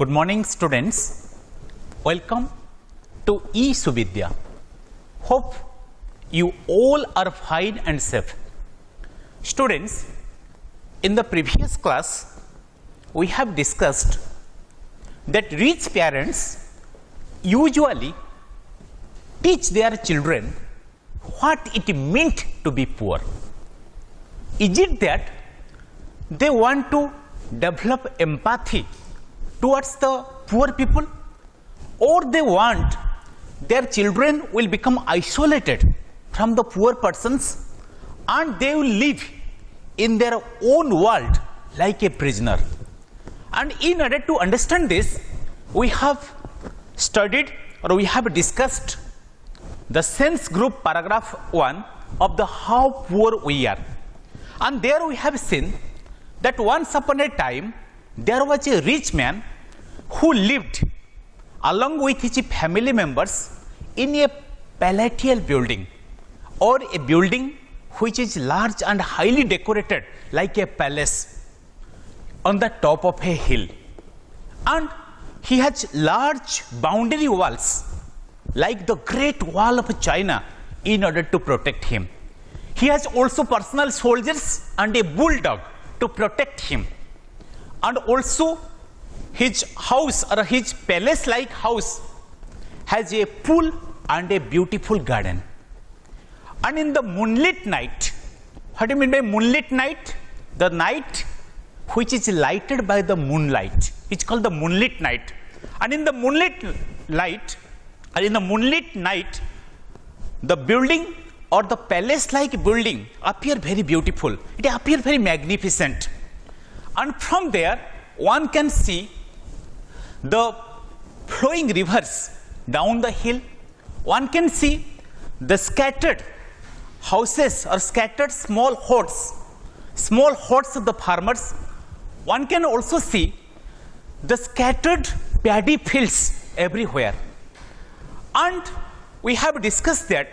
Good morning, students. Welcome to eSuvidya. Hope you all are fine and safe. Students, in the previous class, we have discussed that rich parents usually teach their children what it meant to be poor. Is it that they want to develop empathy towards the poor people, or they want their children will become isolated from the poor persons and they will live in their own world like a prisoner? And in order to understand this, we have studied or we have discussed the sense group paragraph 1 of the how poor we are. And there we have seen that once upon a time there was a rich man who lived along with his family members in a palatial building, or a building which is large and highly decorated like a palace on the top of a hill. And he has large boundary walls like the Great Wall of China in order to protect him. He has also personal soldiers and a bulldog to protect him. And also his house or his palace like house has a pool and a beautiful garden. And in the moonlit night, what do you mean by moonlit night? The night which is lighted by the moonlight, it's called the moonlit night. And in the moonlit light, or in the moonlit night, the building or the palace like building appear very beautiful, it appear very magnificent. And from there one can see the flowing rivers down the hill. One can see the scattered houses or scattered small huts of the farmers. One can also see the scattered paddy fields everywhere. And we have discussed that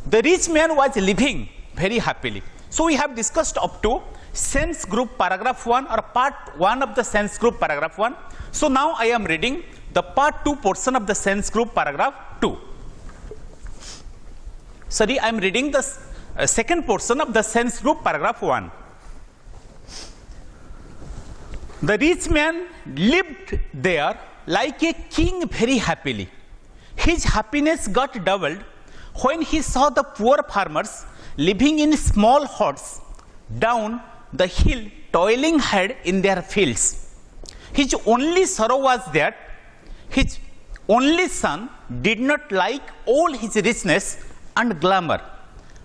the rich man was living very happily. So we have discussed up to sense group paragraph 1 or part 1 of the sense group paragraph 1. So now I am reading the part 2 portion of the sense group paragraph 2. Sorry, I am reading the second portion of the sense group paragraph 1. The rich man lived there like a king very happily. His happiness got doubled when he saw the poor farmers living in small huts down the hill, toiling hard in their fields. His only sorrow was that his only son did not like all his richness and glamour.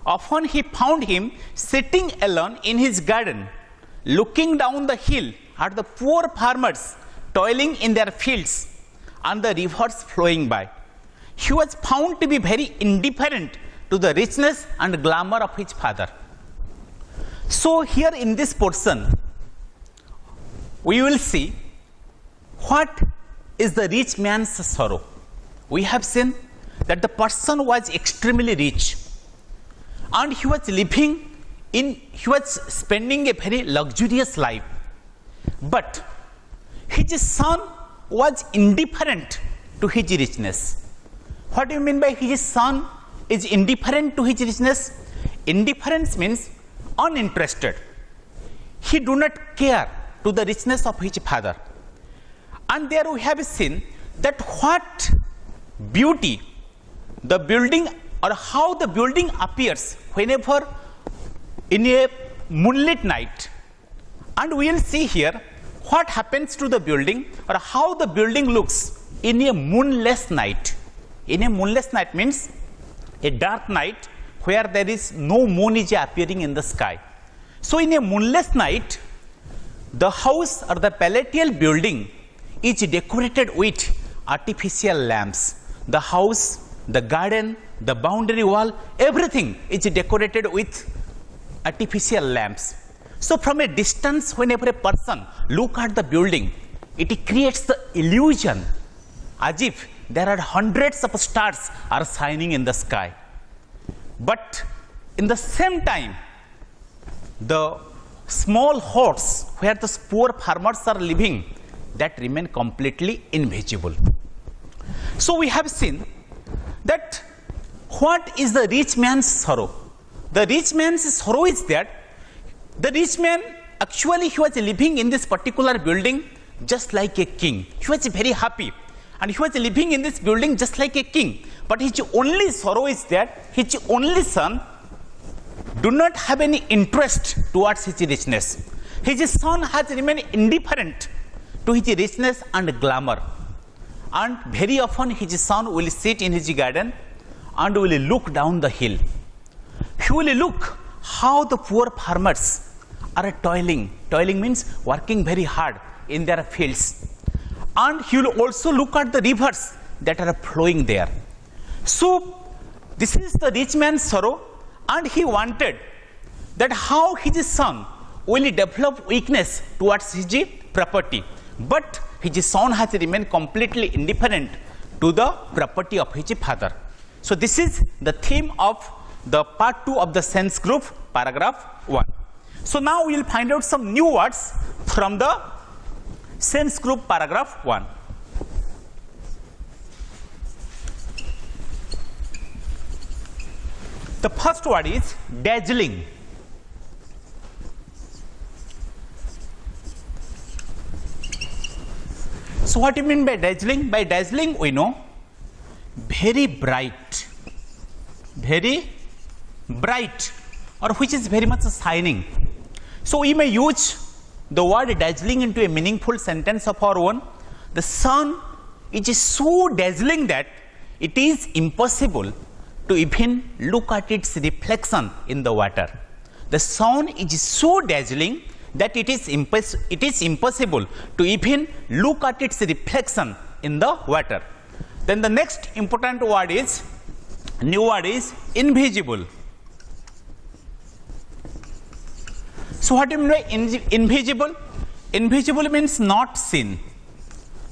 Often he found him sitting alone in his garden, looking down the hill at the poor farmers toiling in their fields and the rivers flowing by. He was found to be very indifferent to the richness and glamour of his father. So here in this portion, we will see what is the rich man's sorrow. We have seen that the person was extremely rich and he was spending a very luxurious life. But his son was indifferent to his richness. What do you mean by his son is indifferent to his richness? Indifference means uninterested. He do not care to the richness of his father. And there we have seen that what beauty the building or how the building appears whenever in a moonlit night. And we will see here what happens to the building or how the building looks in a moonless night. In a moonless night means a dark night where there is no moon is appearing in the sky. So in a moonless night, the house or the palatial building is decorated with artificial lamps. The house, the garden, the boundary wall, everything is decorated with artificial lamps. So from a distance, whenever a person look at the building, it creates the illusion as if there are hundreds of stars are shining in the sky. But in the same time, the small huts where the poor farmers are living, that remain completely invisible. So we have seen that what is the rich man's sorrow? The rich man's sorrow is that the rich man actually he was living in this particular building just like a king. He was very happy and he was living in this building just like a king. But his only sorrow is that his only son do not have any interest towards his richness. His son has remained indifferent to his richness and glamour. And very often his son will sit in his garden and will look down the hill. He will look how the poor farmers are toiling. Toiling means working very hard in their fields. And he will also look at the rivers that are flowing there. So this is the rich man's sorrow, and he wanted that how his son will develop weakness towards his property. But his son has remained completely indifferent to the property of his father. So this is the theme of the part 2 of the sense group, paragraph 1. So now we will find out some new words from the sense group, paragraph 1. The first word is dazzling. So what do you mean by dazzling? By dazzling we know very bright, or which is very much shining. So we may use the word dazzling into a meaningful sentence of our own. The sun is so dazzling that it is impossible to even look at its reflection in the water. The sun is so dazzling that it is impossible to even look at its reflection in the water. Then the next important word is, new word is invisible. So what do you mean by invisible? Invisible means not seen,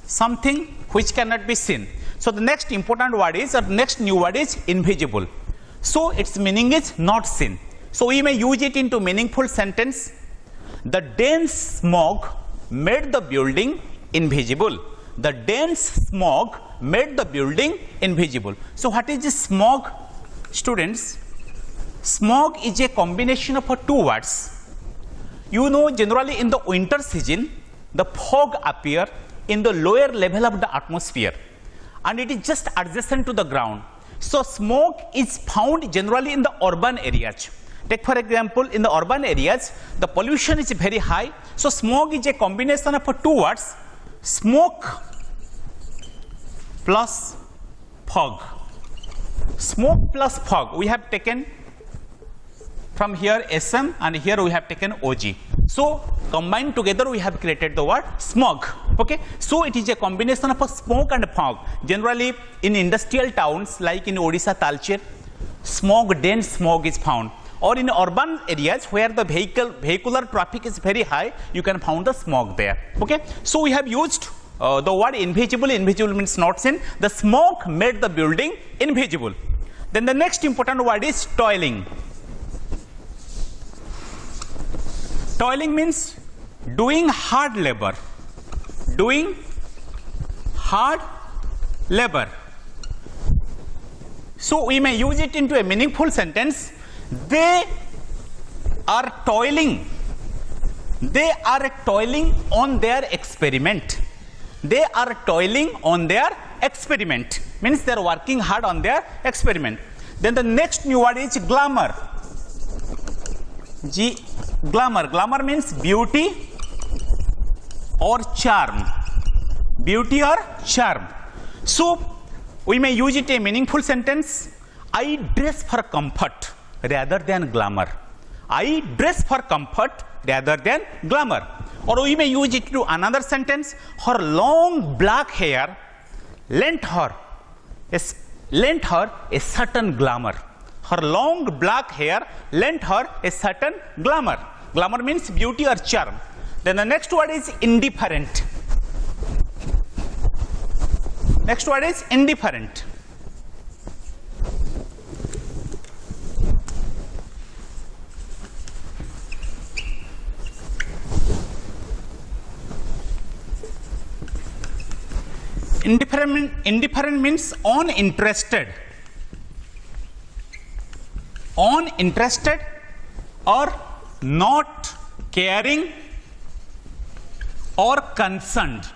something which cannot be seen. So the next important word is, or next new word is invisible. So its meaning is not seen. So we may use it into meaningful sentence. The dense smog made the building invisible. The dense smog made the building invisible. So what is smog, students? Smog is a combination of two words. You know, generally in the winter season, the fog appear in the lower level of the atmosphere, and it is just adjacent to the ground. So smoke is found generally in the urban areas. Take for example, in the urban areas, the pollution is very high. So smoke is a combination of two words, smoke plus fog. Smoke plus fog. We have taken from here SM, and here we have taken OG. So combined together we have created the word smog. Okay, so it is a combination of a smoke and fog. Generally in industrial towns like in Odisha, Talcher, dense smog is found. Or in urban areas where the vehicular traffic is very high, you can find the smog there. Okay, so we have used the word invisible. Invisible means not seen. The smoke made the building invisible. Then the next important word is toiling. Toiling means doing hard labor. Doing hard labor. So we may use it into a meaningful sentence. They are toiling. They are toiling on their experiment. They are toiling on their experiment. Means they are working hard on their experiment. Then the next new word is glamour. Glamour. Glamour means beauty or charm. Beauty or charm. So we may use it in a meaningful sentence. I dress for comfort rather than glamour. I dress for comfort rather than glamour. Or we may use it to another sentence. Her long black hair lent her a certain glamour. Her long black hair lent her a certain glamour. Glamour means beauty or charm. Then the next word is indifferent. Next word is indifferent. Indifferent means uninterested. Uninterested or not caring or concerned.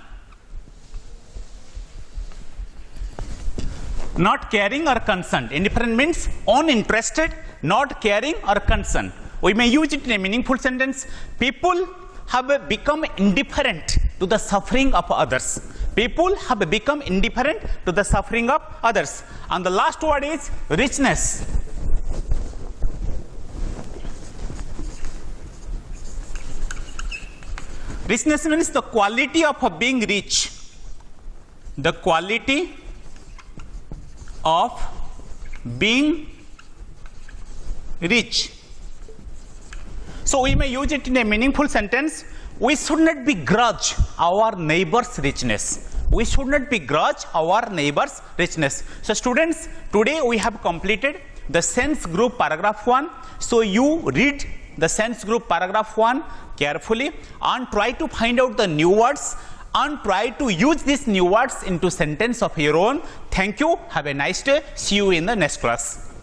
Not caring or concerned. Indifferent means uninterested, not caring or concerned. We may use it in a meaningful sentence. People have become indifferent to the suffering of others. People have become indifferent to the suffering of others. And the last word is richness. Richness means the quality of being rich. The quality of being rich. So we may use it in a meaningful sentence. We should not begrudge our neighbor's richness. We should not begrudge our neighbor's richness. So students, today we have completed the sense group paragraph 1. So you read the sense group paragraph 1 carefully and try to find out the new words and try to use these new words into sentence of your own. Thank you. Have a nice day. See you in the next class.